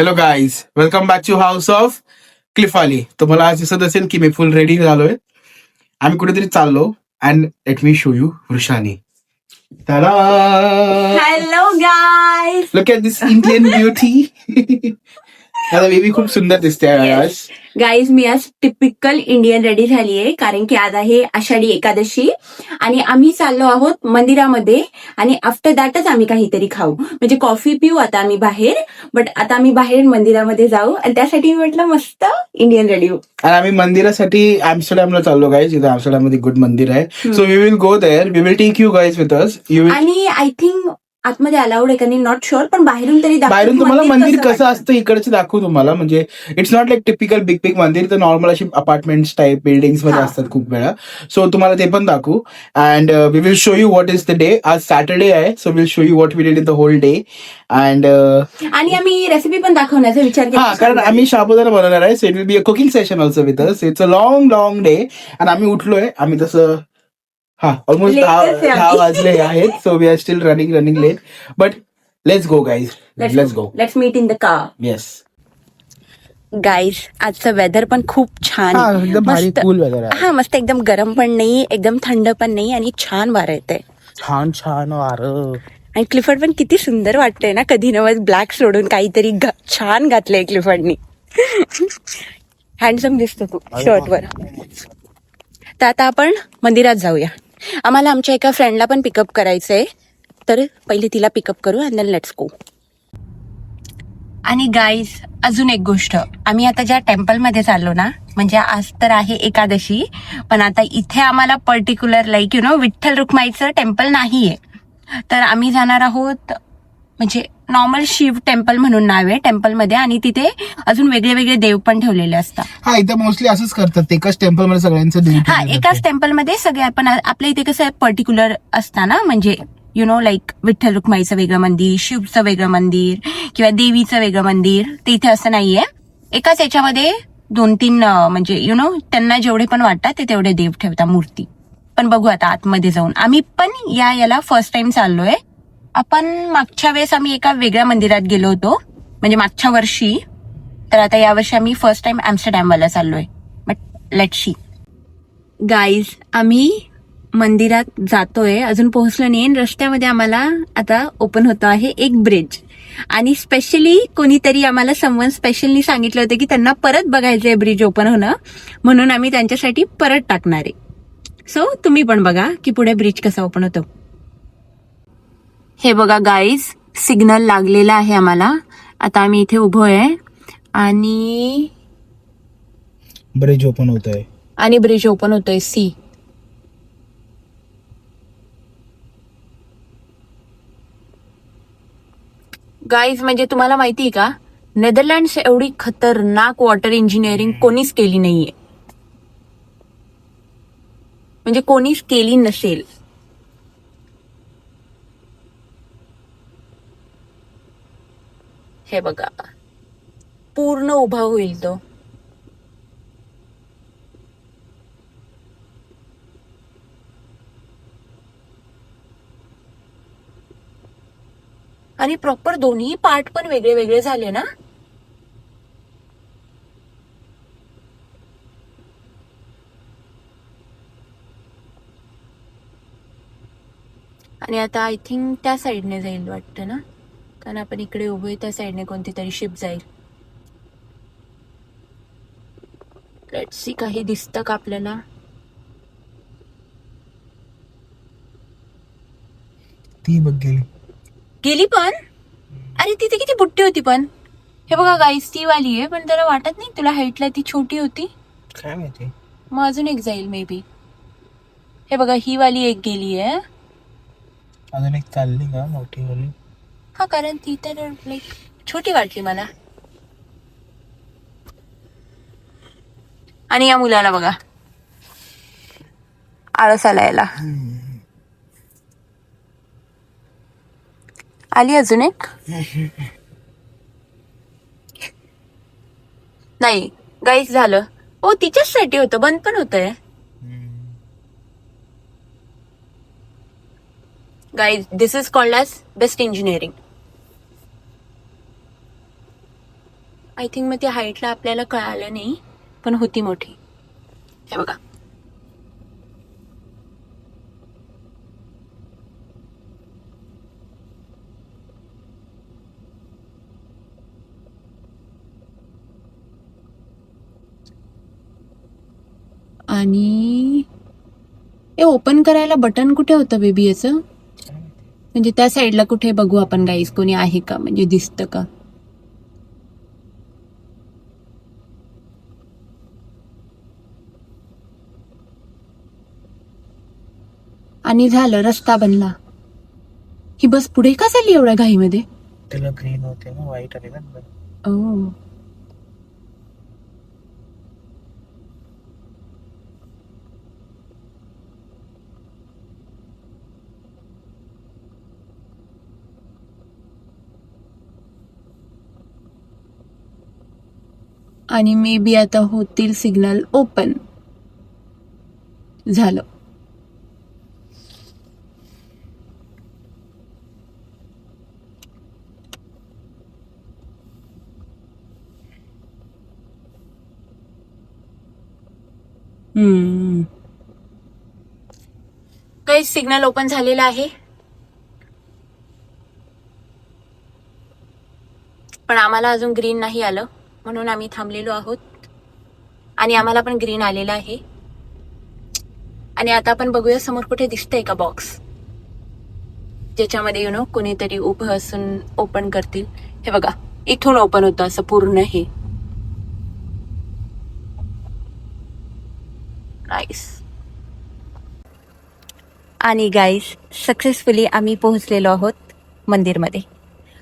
Hello guys, welcome back to house of क्लिफाली. तुम्हाला आज दिसत असेल की मी फुल रेडी झालोय. आम्ही कुठेतरी चाललो and let me show you Vrushali. Hello guys. Look at this Indian beauty. आता बेबी खूप सुंदर दिसते आज. गाईज मी आज टिपिकल इंडियन रेडी झालीये, कारण की आज आहे आषाढी एकादशी आणि आम्ही चाललो आहोत मंदिरामध्ये आणि आफ्टर दॅटच आम्ही काहीतरी खाऊ. म्हणजे कॉफी पिऊ आता आम्ही बाहेर, बट आता आम्ही बाहेर मंदिरामध्ये जाऊ आणि त्यासाठी मी म्हटलं मस्त इंडियन रेडी होऊ. आणि आम्ही मंदिरासाठी ऍम्स्टरडॅमला चाललो गाईज. इथं ऍम्स्टरडॅम मध्ये गुड मंदिर आहे. So we will go there. We will take you guys with us. आणि आय थिंक आतमध्ये अलाउड आहे का नाही नॉट शुअर, पण बाहेरून तरी बाहेरून तुम्हाला मंदिर कसं असतं इकडचं दाखवू तुम्हाला. म्हणजे it's not like typical big big मंदिर, तर नॉर्मल अशी अपार्टमेंट्स टाईप बिल्डिंग्स मध्ये असतात खूप वेळा. सो तुम्हाला ते पण दाखवू and we will show you what is the day. आज सॅटर्डे आहे, so will show you what we did in the whole day. And आणि आम्ही रेसिपी पण दाखवण्याचा विचार केला. कारण आम्ही साबुदाणा बनवणार आहे. So it will be a cooking session also with us. It's a long day आणि आम्ही उठलोय. आम्ही तसं ऑलमोस्ट 10 वाजले आहेत. So we are still running late, but let's go guys. Let's go. Let's meet in the car. Yes guys आजचं weather पण खूप छान आहे. एकदम भारी कूल वेदर आहे. हा मस्त, एकदम गरम पण नाही, एकदम थंड पण नाही आणि छान वारं येते. छान वारं. आणि क्लिफर्ड पण किती सुंदर वाटतंय ना. कधी नवस ब्लॅक सोडून काहीतरी छान घातलंय क्लिफर्डनी. हँडसम दिसतो तू शर्टवर. तर आता आपण मंदिरात जाऊया. आम्हाला आमच्या एका फ्रेंडला पण पिकअप करायचंय, तर पहिले तिला पिकअप करू अँड देन लेट्स गो. आणि गाईज अजून एक गोष्ट, आम्ही आता ज्या टेम्पलमध्ये चाललो ना, म्हणजे आज तर आहे एकादशी, पण आता इथे आम्हाला पर्टिक्युलर लाईक विठ्ठल रुक्माईचं टेम्पल नाहीये. तर आम्ही जाणार आहोत, म्हणजे नॉर्मल शिव टेम्पल म्हणून नाव आहे टेम्पलमध्ये, आणि तिथे अजून वेगळे वेगळे देव पण ठेवलेले असतात. हा, इथे मोस्टली असंच करतात. एकाच टेम्पलमध्ये सगळ्यांचं देव. हा, एकाच टेम्पलमध्ये सगळे. पण आपल्या इथे कसं पर्टिक्युलर असतं ना, म्हणजे लाईक विठ्ठल रुक्माईचं वेगळं मंदिर, शिवचं वेगळं मंदिर किंवा देवीचं वेगळं मंदिर. ते इथे असं नाहीये. एकाच याच्यामध्ये 2-3 म्हणजे त्यांना जेवढे पण वाटतात ते तेवढे देव ठेवतात, मूर्ती. पण बघू आता आतमध्ये जाऊन. आम्ही पण याला फर्स्ट टाइम चाललोय. आपण मागच्या वेळेस आम्ही एका वेगळ्या मंदिरात गेलो होतो, म्हणजे मागच्या वर्षी. तर आता यावर्षी आम्ही फर्स्ट टाइम ऍम्स्टरडॅमला चाललोय. But let's see. गाईज आम्ही मंदिरात जातोय, अजून पोहोचलो नाही. रस्त्यामध्ये आम्हाला आता ओपन होतो आहे एक ब्रिज, आणि स्पेशली कोणीतरी आम्हाला समवन स्पेशली सांगितलं होतं की त्यांना परत बघायचंय ब्रिज ओपन होणं, म्हणून आम्ही त्यांच्यासाठी परत टाकणार आहे. सो तुम्ही पण बघा की पुढे ब्रिज कसा ओपन होतो. हे बघा गाईज, सिग्नल लागलेला आहे आम्हाला. आता आम्ही इथे उभो आहे आणि ब्रिज ओपन होत आहे. आणि ब्रिज ओपन होतोय. सी गाईज, म्हणजे तुम्हाला माहितीये का, नेदरलँड्स एवढी खतरनाक वॉटर इंजिनिअरिंग कोणीच केली नाहीये, म्हणजे कोणीच केली नसेल. हे बघा, पूर्ण उभा होईल तो. आणि प्रॉपर दोन्ही पार्ट पण वेगळे वेगळे झाले ना. आणि आता आय थिंक त्या साईडने जाईल वाटतं ना, कारण आपण इकडे उभे, त्या साईडने कोणती तरी शिप जाईल. लेट्स सी, काही दिसतं का आपल्याला. ती बघ गेली पण. अरे तिथे किती बुट्टी होती पण. हे बघा गाईस, ती वाली आहे, पण त्याला वाटत नाही तुला हाईटला ती छोटी होती. काय माहिती, मग अजून एक जाईल मे बी. हे बघा, ही वाली एक गेली आहे. अजून एक चालली का मोठी वाली. हा, कारण ती तर लाईक छोटी वाटली मला. आणि या मुलाला बघा, आळस आला याला. आली अजून एक. नाही गाईस, झालं. ओ, तिच्याचसाठी होतं, बंद पण होतंय. Guys, this is called as best engineering. I think मग ती हाईटला आपल्याला कळालं नाही, पण होती मोठी. हे बघा. आणि हे ओपन करायला बटन कुठे होतं बेबी याचं? म्हणजे त्या साईडला कुठे बघू आपण गाईस, कोणी आहे का, म्हणजे दिसतं का? आणि झालं, रस्ता बनला. ही बस पुढे का चालली एवढ्या घाईमध्ये? त्याला ग्रीन होते ना, व्हाईट आले ना. ओ, आणि मे बी आता होतील सिग्नल ओपन. झालं. काही सिग्नल ओपन झालेला आहे, पण आम्हाला अजून ग्रीन नाही आलं, म्हणून आम्ही थांबलेलो आहोत. आणि आम्हाला पण ग्रीन आलेला आहे. आणि आता आपण बघूया समोर कुठे दिसतंय का बॉक्स, ज्याच्यामध्ये कोणीतरी उभं असून ओपन करतील. हे बघा, इथून ओपन होतं असं पूर्ण. हे नाईस. आणि गाईस, सक्सेसफुली आम्ही पोहोचलेलो आहोत मंदिरमध्ये.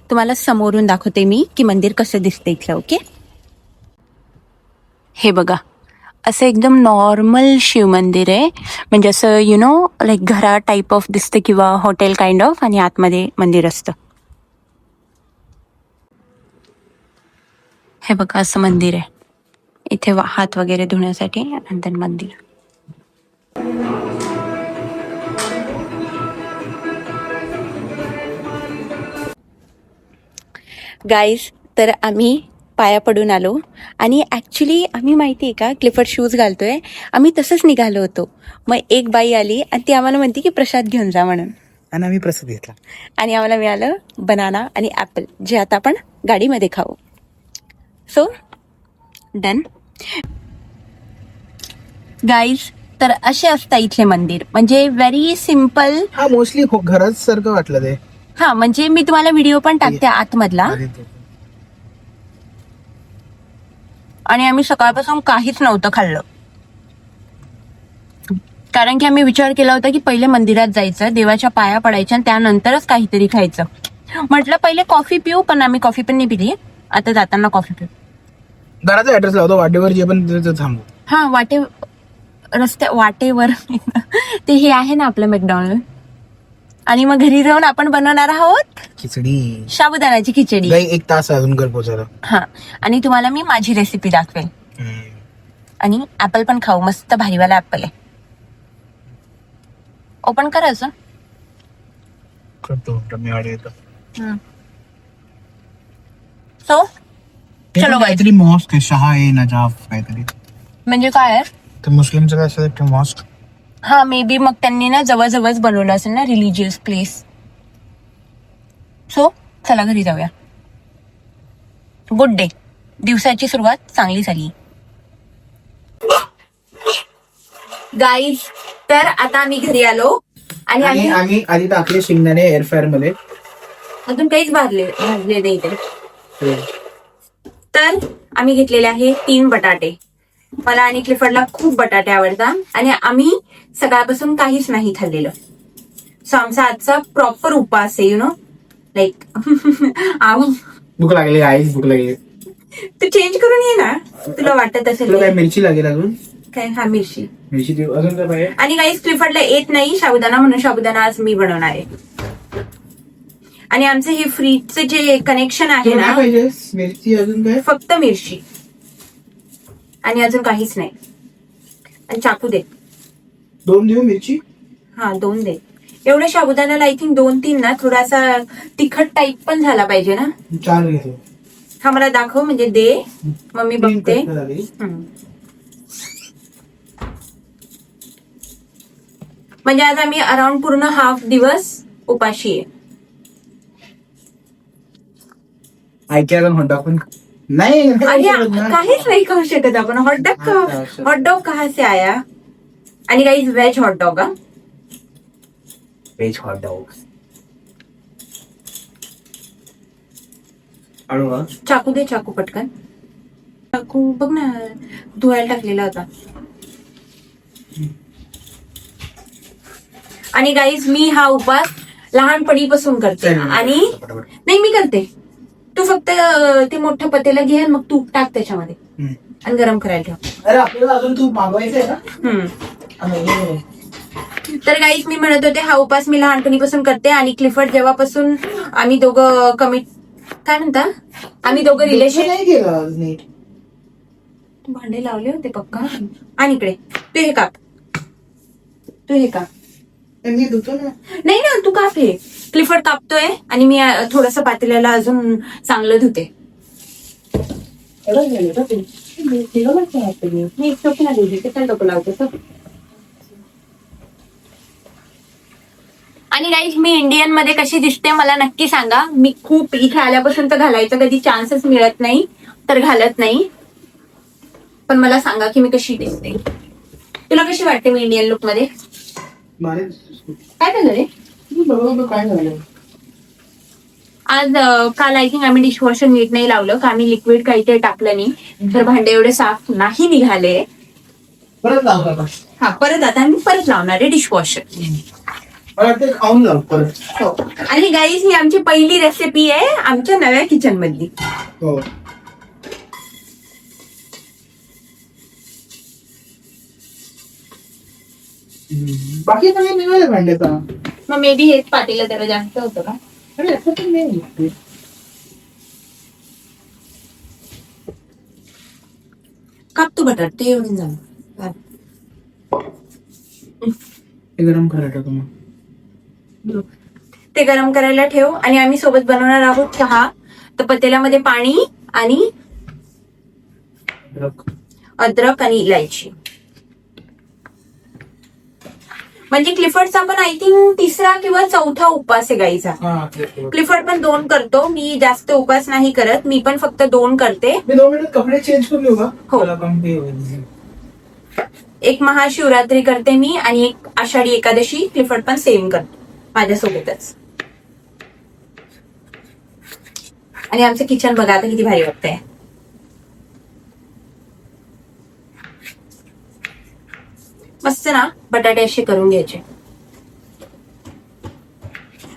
तुम्हाला समोरून दाखवते मी की मंदिर कसं दिसतं इथलं. ओके, हे बघा, असं एकदम नॉर्मल शिव मंदिर आहे. म्हणजे असं लाईक घरा टाईप ऑफ दिसतं किंवा हॉटेल काइंड ऑफ, आणि आतमध्ये मंदिर असतं. हे बघा, असं मंदिर आहे. इथे हात वगैरे धुण्यासाठी, नंतर मंदिर. गाईज, तर आम्ही पाया पडून आलो. आणि ॲक्च्युली आम्ही माहिती आहे का, क्लिफर्ड शूज घालतोय, आम्ही तसंच निघालो होतो. मग एक बाई आली आणि ती आम्हाला म्हणते की प्रसाद घेऊन जा म्हणून, आणि आम्ही प्रसाद घेतला. आणि आम्हाला मिळालं बनाना आणि ॲपल, जे आता आपण गाडीमध्ये खाऊ. So done guys. तर असे असतं इथले मंदिर, म्हणजे व्हेरी सिम्पल. हा, मोस्टली घरात सारखं वाटलं ते. हा, म्हणजे मी तुम्हाला व्हिडिओ पण टाकते आतमधला. आणि आम्ही सकाळपासून काहीच नव्हतं खाल्लं, कारण की आम्ही विचार केला होता की पहिले मंदिरात जायचं, देवाच्या पाया पडायच्या, आणि त्यानंतरच काहीतरी खायचं. म्हटलं पहिले कॉफी पिऊ, पण आम्ही कॉफी पण नाही पिली. आता जाताना कॉफी पिऊ. घराचा ऍड्रेस लावतो, वाटेवर जे पण तिथे थांबू. हा, वाटेवर ते हे आहे ना आपलं मॅकडॉनल्ड. आणि मग घरी जाऊन आपण बनवणार आहोत खिचडी, साबुदाण्याची खिचडी. 1 तास अजून घर पोहोचायला. हा, आणि तुम्हाला मी माझी रेसिपी दाखवेल. आणि ऍपल पण खाऊ, मस्त भारीवाला ऍपल आहे. ओपन करायचं. करतो सो चलो. काहीतरी मॉस्क आहे, शहा ए नजाफ काहीतरी. म्हणजे काय आहे तर मुस्लिमचं काय असतं मॉस्क. हा, मे बी मग त्यांनी ना जवळजवळच बनवलं असेल ना, रिलिजियस प्लेस. सो चला घरी जाऊया. Good day. दिवसाची सुरुवात चांगली झाली. गाईज, तर आता आम्ही घरी आलो. आणि आम्ही आधी टाकले शेंगदाणे एअरफ्रायर मध्ये. अजून काहीच भाजले नाही इथे. तर आम्ही घेतलेले आहे 3 बटाटे. मला आणि क्लिफर्डला खूप बटाटे आवडतात, आणि आम्ही सकाळपासून काहीच नाही खाल्लेलं. सो आमचा आजचा प्रॉपर उपवास आहे, लाईक. भूक लागली, आईच भूक लागली. तू चेंज करून ये ना, तुला वाटत असेल. काय मिरची लागेल अजून? काय? हा, मिरची देऊ अजून काय पाहिजे? आणि काहीच क्लिफर्डला येत नाही साबुदाणा, म्हणून साबुदाणा आज मी बनवणार आहे. आणि आमचं हे फ्रीजचं जे कनेक्शन आहे ना, मिरची अजून काय? फक्त मिरची आणि अजून काहीच नाही. आणि चाकू दे. 2 देऊ मिरची? हा, 2 दे. एवढ्या साबुदाण्याला आय थिंक 2-3 ना, थोडासा तिखट टाईप पण झाला पाहिजे ना. 4 घेतो. हा मला दाखव, म्हणजे दे, मग मी बघते. म्हणजे आज आम्ही अराउंड पूर्ण हाफ दिवस उपाशी आहे. ऐकायला म्हणतो आपण नाही काहीच नाही खाऊ शकत आपण. हॉटडॉग कहा से आया. आणि काही व्हेज हॉटडॉग. Veg hot dog. चाकू दे, चाकू पटकन. चाकू बघ ना, धुवायला टाकलेला होता. आणि गाईज, मी हा उपास लहानपणीपासून करते. आणि नाही, मी करते. तू फक्त ते मोठं पतेला घे, मग तूप टाक त्याच्यामध्ये आणि गरम करायला ठेव. अरे आपल्याला अजून तूप मागवायचंय ना. तर गाईज, मी म्हणत होते हा उपास मी लहानपणीपासून करते. आणि क्लिफर्ड जेव्हापासून आम्ही दोघं काय म्हणता, आम्ही दोघं रिलेशन नाही केलं नीट. भांडे लावले होते पक्का. आणि इकडे तू हे काप, तू हे काप. मी धुतो ना. नाही ना, तू काप. हे क्लिफर्ड कापतोय आणि मी थोडस पातेल्याला अजून चांगलं धुते. मी टोपीला धुते, काय डोकं लावते. आणि गाईज, मी इंडियन मध्ये कशी दिसते मला नक्की सांगा. मी खूप इथे आल्यापासून तर घालायचा कधी चान्सच मिळत नाही, तर घालत नाही. पण मला सांगा की मी कशी दिसते. तुला कशी वाटते मी इंडियन लुक मध्ये. काय झालं रे. काय झालं आज काल आय थिंक आम्ही डिशवॉशर नीट नाही लावलं का, आम्ही लिक्विड काहीतरी टाकलं नाही, तर भांडे एवढे साफ नाही निघाले. परत लावू. हा, परत आता आम्ही परत लावणार आहे डिशवॉशर. खाऊन जाऊ परत. हो. आणि गाईज, ही आमची पहिली रेसिपी आहे आमच्या नव्या किचन मधली. हो. बाकी काही नाही भांड्याचा. मग मे बी हेच पातेलं जरा जास्त होतं का. अरे असं पण नाही. काप तू बटाट, ते एवढून झालं. गरम करायला तुम्ही. ते गरम करायला ठेव. आणि आम्ही सोबत बनवणार आहोत चहा. तर पतेल्यामध्ये पाणी आणि अद्रक आणि इलायची. म्हणजे क्लिफर्डचा पण आय थिंक तिसरा किंवा चौथा उपास आहे गाईचा. क्लिफर्ड पण 2 करतो. मी जास्त उपास नाही करत, मी पण फक्त 2 करते. मी 2 मिनिट कपडे चेंज करून येऊ का. हो. एक महाशिवरात्री करते मी आणि एक आषाढी एकादशी. क्लिफर्ड पण सेम करतो माझ्यासोबतच. आणि आमचं किचन बघा आता किती भारी वाटतंय. मस्त ना. बटाटे असे करून घ्यायचे.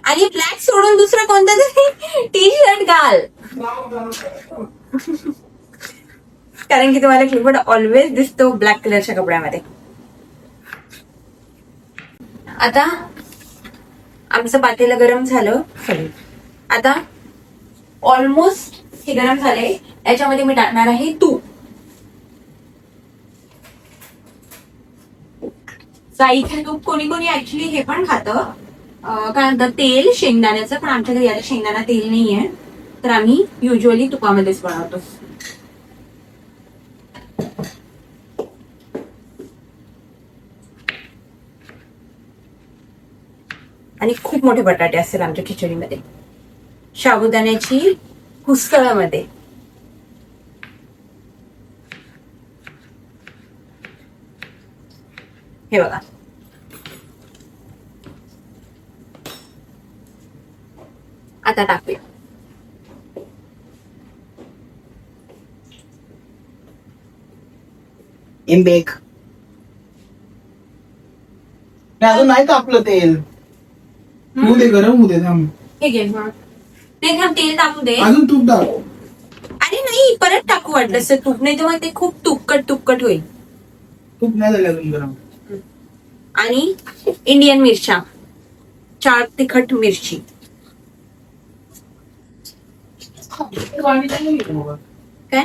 आणि ब्लॅक सोडून दुसरं कोणतं तरी टी शर्ट घाल, कारण की तुम्हाला क्लिफर्ड ऑलवेज दिसतो ब्लॅक कलरच्या कपड्यामध्ये. आता आमचं पातेलं गरम झालं. आता ऑलमोस्ट हे गरम झाले. याच्यामध्ये मी टाकणार आहे तूप. गाईचं तूप कोणी कोणी ऍक्च्युली हे पण खातं, काय म्हणतात, तेल शेंगदाण्याचं. पण आमच्या घरी आता शेंगदाणा तेल नाहीये, तर आम्ही युजली तुपामध्येच बनवतो. आणि खूप मोठे बटाटे असतील आमच्या खिचडीमध्ये. साबुदाण्याची हुसळमध्ये. हे बघा. आता टाकूया. इनबेक. अजून नाही तापलं तेल. होऊ दे, गरम होऊ दे. थांब. हे घे. ते थांब, तेल टाकू दे. अजून तूप टाक. अरे नाही, परत टाकू वाटलं तूप. नाही तर मग ते खूप तुपकट होईल. तूप नाही झालं अजून गरम. आणि इंडियन मिरच्या 4 तिखट मिरची. काय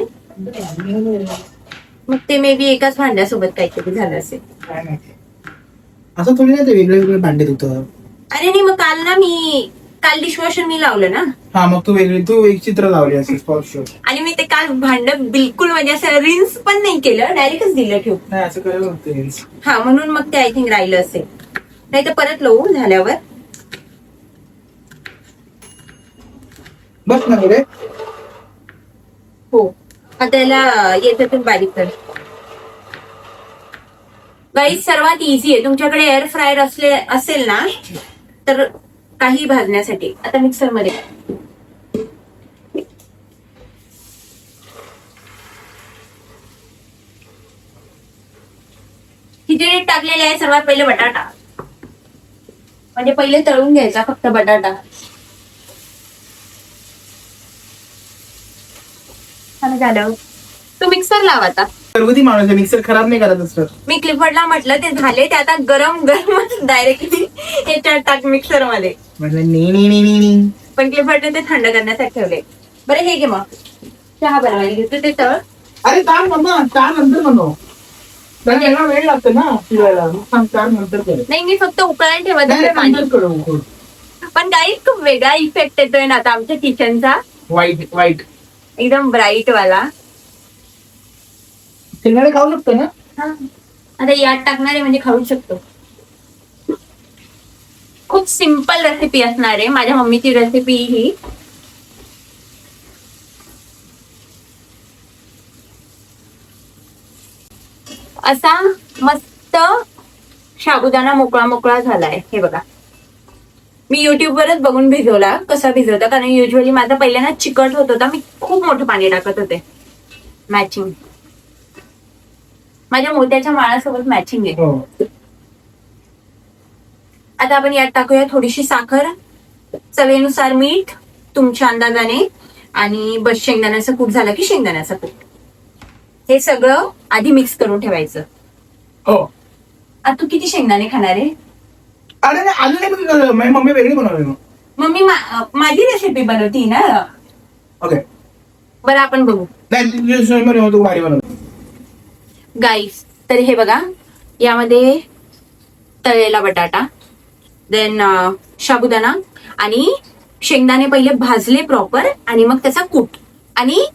मग ते मे बी एकाच भांड्यासोबत काहीतरी झालं असेल. असं थोडी नाही ते वेगळे वेगळे भांडे धुतं. अरे नाही, मग काल ना मी काल डिशवॉशर मी लावलं ना, हा मग तू एक चित्र लावली असेल फॉर शुअर. आणि मी ते काल भांड बिलकुल म्हणजे असं रिन्स पण नाही केलं, डायरेक्टच दिलं ठेवून. नाही असं करायला होते. हा म्हणून मग ते आय थिंक राहिलं असेल, नाही तर परत लावू झाल्यावर. बस ना रे. हो आता याला येतं बारीक कर. गाईज सर्वात इझी आहे, तुमच्याकडे एअर फ्रायर असेल ना तर काही भाजण्यासाठी. आता मिक्सर मध्ये खिचडीत टाकलेले आहे सर्वात पहिले बटाटा, म्हणजे पहिले तळून घ्यायचा फक्त बटाटा. झालं तो मिक्सर लाव. आता घरगुती माणूस आहे, मिक्सर खराब नाही करत असतं. मी क्लिफर्डला म्हटलं ते झाले, ते आता गरम गरमच डायरेक्टली याच्यात टाक मिक्सर मध्ये. म्हटलं नी. पण क्लिफर्डने ते थंड करण्यासाठी ठेवले. बरं हे घे मग चहा बनवायला घेतो ते तळ. अरे तार मम्मा, तार नंतर बनव. त्याला वेळ लागतो ना फिरायला. तार नंतर कर. नाही मी फक्त उकळायला ठेवत नाही, होते पाणी. नंतर करू, उकळू. पण काही खूप वेगळा इफेक्ट येतोय ना आता आमच्या किचनचा, वाईट एकदम ब्राईट वाला. शेंगदाणे खाऊ शकतो ना. आता यात टाकणार आहे म्हणजे खाऊ शकतो. खूप सिंपल रेसिपी असणार आहे, माझ्या मम्मीची रेसिपी ही. असा मस्त साबुदाणा मोकळा मोकळा झालाय. हे बघा मी युट्यूबवरच बघून भिजवला कसा भिजवता, कारण युजली माझा पहिल्यांदा चिकट होत होता, मी खूप मोठं पाणी टाकत होते. मॅचिंग माझ्या मोत्याच्या माळासोबत मॅचिंग आहे. हो. आता आपण यात टाकूया थोडीशी साखर, चवीनुसार मीठ तुमच्या अंदाजाने, आणि बस शेंगदाण्याचा कूट झाला की शेंगदाण्याचा कूट. हे सगळं आधी मिक्स करून ठेवायचं. हो. आता तू किती शेंगदाणे खाणार आहे? अरे नाही, आलं नाही. माझी मम्मी वेगळी बनवली मग. मम्मी माझी रेसिपी बनवती ना. ओके बरं आपण बघू. नाही तू भारी बनवतो गाईस. तर हे बघा यामध्ये तळलेला बटाटा, देन साबुदाणा आणि शेंगदाणे पहिले भाजले प्रॉपर, आणि मग त्याचा कूट, आणि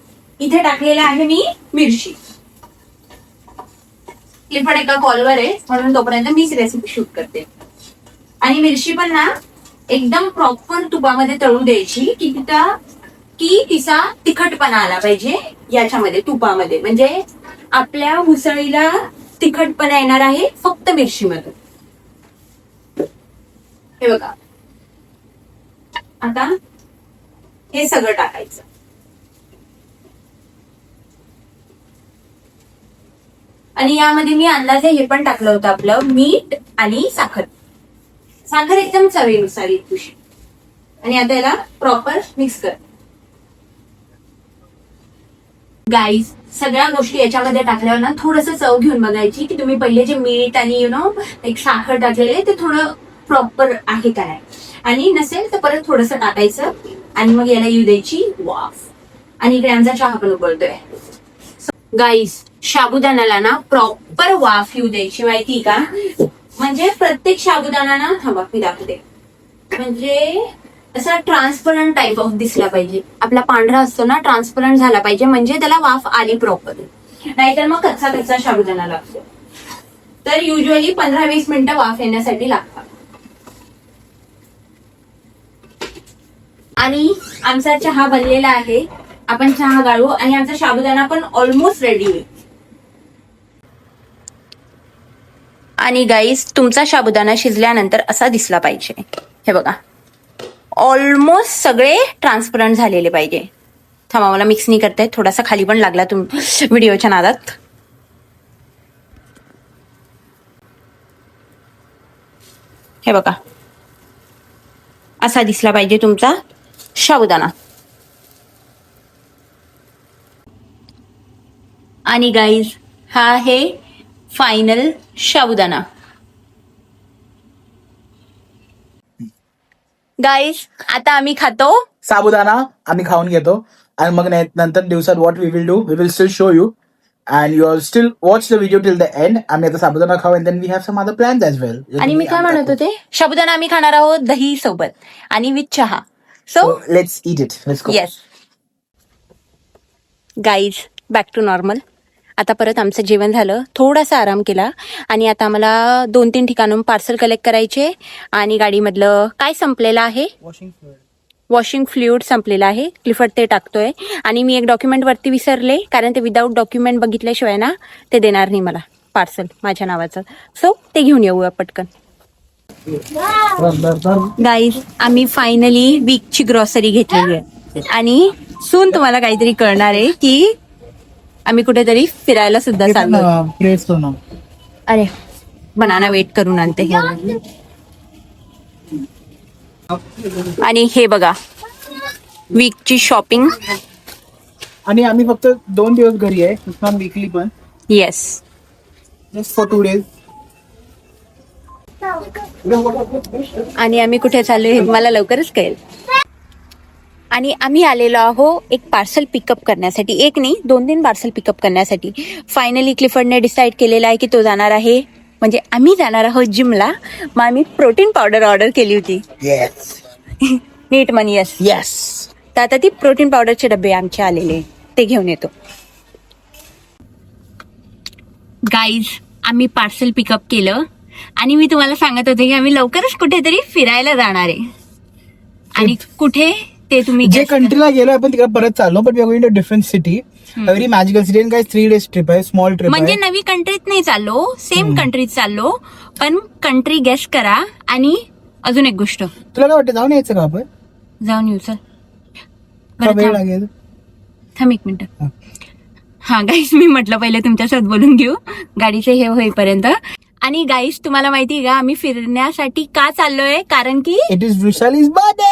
इथे टाकलेला आहे मी मिरची. क्लिफर्ड एका कॉलवर आहे म्हणून तोपर्यंत मीच रेसिपी शूट करते. आणि मिरची पण ना एकदम प्रॉपर तुपामध्ये तळून द्यायची की तिचा तिखटपणा आला पाहिजे याच्यामध्ये तुपामध्ये, म्हणजे आपल्या उसळीला तिखटपणा येणार आहे फक्त मिरचीमध्ये. हे बघा आता हे सगळं टाकायचं. आणि यामध्ये मी अंदाजे हे पण टाकलं होतं आपलं मीठ आणि साखर. साखर एकदम चवीनुसार इतकुशी. आणि आता याला प्रॉपर मिक्स कर. गाईज सगळ्या गोष्टी याच्यामध्ये टाकल्यावर ना थोडस चव घेऊन बघायची की तुम्ही पहिले जे मीठ आणि एक साखर टाकलेले ते थोडं प्रॉपर आहे का नाही, आणि नसेल तर परत थोडस टाकायचं, आणि मग याला येऊ द्यायची वाफ. आणि इकडे आमचा चहा पण उकळतोय. गाईज साबुदाण्याला ना प्रॉपर वाफ येऊ द्यायची, माहिती का? म्हणजे प्रत्येक साबुदाणा ना, थांबा मी दाखवते, म्हणजे असा ट्रान्सपरंट टाईप ऑफ दिसला पाहिजे. आपला पांढरा असतो ना, ट्रान्सपरंट झाला पाहिजे, म्हणजे त्याला वाफ आली प्रॉपर. नाहीतर मग कच्चा कच्चा साबुदाणा लागतो. तर युजली 15-20 मिनिटं वाफ येण्यासाठी लागतात. आणि आमचा चहा बनलेला आहे, आपण चहा गाळू, आणि आमचा साबुदाणा पण ऑलमोस्ट रेडी आहे. आणि गाईस तुमचा साबुदाणा शिजल्यानंतर असा दिसला पाहिजे. हे बघा ऑलमोस्ट सगळे ट्रान्सपरंट झालेले पाहिजे. थांबा मला मिक्स नाही करतायत, थोडासा खाली पण लागला व्हिडिओच्या नादात. हे बघा असा दिसला पाहिजे तुमचा साबुदाणा. आणि गाईज हा आहे फायनल साबुदाणा. गाईज आता आम्ही खातो साबुदाणा. आम्ही खाऊन घेतो आणि मग नंतर दिवसात what we will do, we will still show you. and you all still watch the video till the end. आम्ही आता साबुदाणा खाऊ and then we have some other plans as well. आणि मी काय म्हणत होते, साबुदाणा आम्ही खाणार आहोत दही सोबत आणि विथ चहा. So So let's eat it. Let's go. Yes guys, back to normal. आता परत आमचं जेवण झालं, थोडासा आराम केला आणि आता आम्हाला 2-3 ठिकाणून पार्सल कलेक्ट करायचे आणि गाडीमधलं काय संपलेलं आहे, वॉशिंग फ्लुइड संपलेलं आहे. क्लिफर्ड ते टाकतोय आणि मी एक डॉक्युमेंट वरती विसरले, कारण ते विदाऊट डॉक्युमेंट बघितल्याशिवाय ना ते देणार नाही मला पार्सल माझ्या नावाचं. सो ते घेऊन येऊया पटकन. गाईज, आम्ही फायनली वीकची ग्रॉसरी घेतलेली आहे आणि सून तुम्हाला काहीतरी कळणार आहे की आम्ही कुठेतरी फिरायला सुद्धा चाललो. अरे बनाना वेट करून आणते हे. आणि हे बघा वीकची शॉपिंग. आणि आम्ही फक्त 2 दिवस घरी आहे, नॉट वीकली पण. Yes, just for 2 days. आणि आम्ही कुठे चाललोय हे तुम्हाला लवकरच कळेल. आणि आम्ही आलेलो आहो एक पार्सल पिकअप करण्यासाठी, एक नाही 2-3 पार्सल पिकअप करण्यासाठी. फायनली क्लिफर्डने डिसाईड केलेला आहे की तो जाणार आहे, म्हणजे आम्ही जाणार आहोत जिमला. मग आम्ही प्रोटीन पावडर ऑर्डर केली होती. Yes. नीट मनी. Yes Yes. तर आता ती प्रोटीन पावडरचे डबे आमचे आलेले, ते घेऊन येतो. गाईज, आम्ही पार्सल पिकअप केलं आणि मी तुम्हाला सांगत होते की आम्ही लवकरच कुठेतरी फिरायला जाणार आहे. आणि कुठे ते तुम्ही जे कंट्रीला गेलो आपण तिकडे परत चाललो, but we are going to different city. Very magical city. काय 3 days ट्रिप आहे, स्मॉल ट्रिप म्हणजे नवी कंट्रीत नाही चाललो, सेम कंट्रीत चाललो, पण कंट्री गेस करा. आणि अजून एक गोष्ट, तुला काय वाटतं जाऊन यायचं का आपण? जाऊन येऊ. चल का वेळ लागेल? थांब 1 मिनिट. हा गाईस, मी म्हटलं पहिले तुमच्यासोबत बोलून घेऊ गाडीचे हे होईपर्यंत. आणि गाईस, तुम्हाला माहिती आहे का आम्ही फिरण्यासाठी का चाललोय? कारण की it is Vrushali's birthday.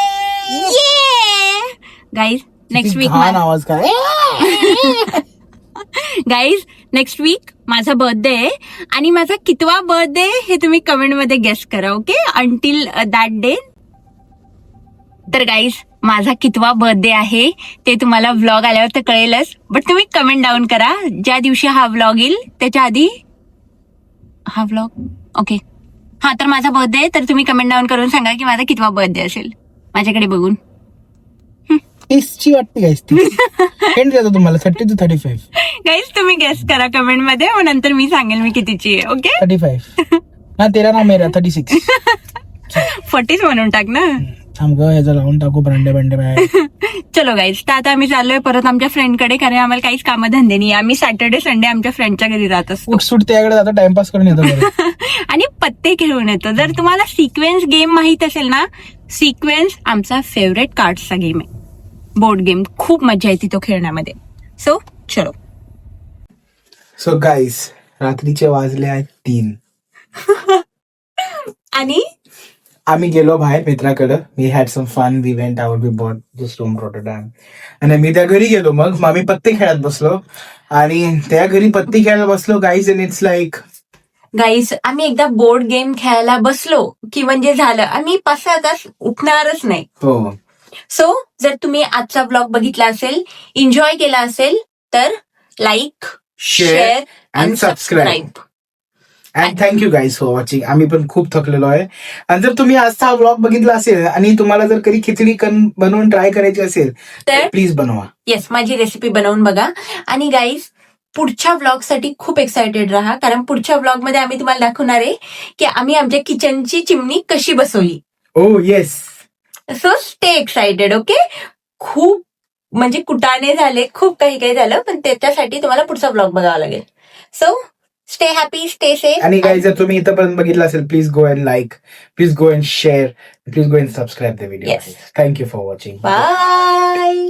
Guys next week आवाज काय गाईज नेक्स्ट वीक माझा बर्थडे आहे आणि माझा कितवा बर्थडे हे तुम्ही कमेंट मध्ये गेस करा. Okay, until that day. तर गाईज, माझा कितवा बर्थडे आहे ते तुम्हाला व्लॉग आल्यावर तर कळेलच, बट तुम्ही कमेंट डाऊन करा. ज्या दिवशी हा व्लॉग येईल त्याच्या आधी हा व्लॉग. ओके, हा तर माझा बर्थडे, तर तुम्ही कमेंट डाऊन करून सांगा की माझा कितवा बर्थडे असेल माझ्याकडे बघून. 30ची वाटते गाईस ती. एंड देतो तुम्हाला 30 to 35. गाईज, तुम्ही गेस करा कमेंट मध्ये, मग नंतर मी सांगेल मी कितीची आहे. ओके, 35 ना, तेरा ना मेरा 36. 40 म्हणून टाक ना. थांब ग, ह्याचा लावून टाकू ब्रँडे बाय. चलो गाईज, तर आता आम्ही चाललोय परत आमच्या फ्रेंडकडे, कारण आम्हाला काहीच कामं धंदे नाही. आम्ही सॅटर्डे संडे आमच्या फ्रेंडच्या घरी जात असतो. उठसूट त्याकडे जातो, टाइमपास करून येतो. आणि पत्ते खेळून येतो. जर तुम्हाला सिक्वेन्स गेम माहित असेल ना, सिक्वेन्स आमचा फेवरेट कार्डचा गेम आहे, बोर्ड गेम. खूप मजा येते तो खेळण्यामध्ये. सो चलो. सो गाईस, रात्रीचे वाजले आहेत 3 आणि आम्ही गेलो बाहेर मित्राकडे. We had some fun, we went out, we bought just home prototype. आणि मी त्या घरी गेलो, मग आम्ही पत्ते खेळत बसलो आणि त्या घरी पत्ते खेळायला बसलो guys. And it's like guys, आम्ही एकदा बोर्ड गेम खेळायला बसलो की म्हणजे झालं, आम्ही 5-6 तास उठणारच नाही. हो. सो जर तुम्ही आजचा ब्लॉग बघितला असेल, एन्जॉय केला असेल, तर like, share and subscribe. And thank you guys for watching. आम्ही पण खूप थकलेलो आहे. आणि जर तुम्ही आजचा हा ब्लॉग बघितला असेल आणि तुम्हाला जर कधी खिचडी बनवून ट्राय करायची असेल तर प्लीज बनवा. येस, माझी रेसिपी बनवून बघा. आणि गाईज, पुढच्या ब्लॉग साठी खूप एक्सायटेड राहा, कारण पुढच्या ब्लॉग मध्ये आम्ही तुम्हाला दाखवणार आहे की आम्ही आमच्या किचनची चिमणी कशी बसवली. Oh yes. So stay excited. Okay, खूप म्हणजे कुटाणे झाले, खूप काही झालं, पण त्याच्यासाठी तुम्हाला पुढचा ब्लॉग बघावा लागेल. So stay happy, stay safe. आणि गाईज, जर तुम्ही इथंपर्यंत बघितलं असेल, please go and like, please go and share, please go and subscribe the video. Yes. Thank you for watching. Bye.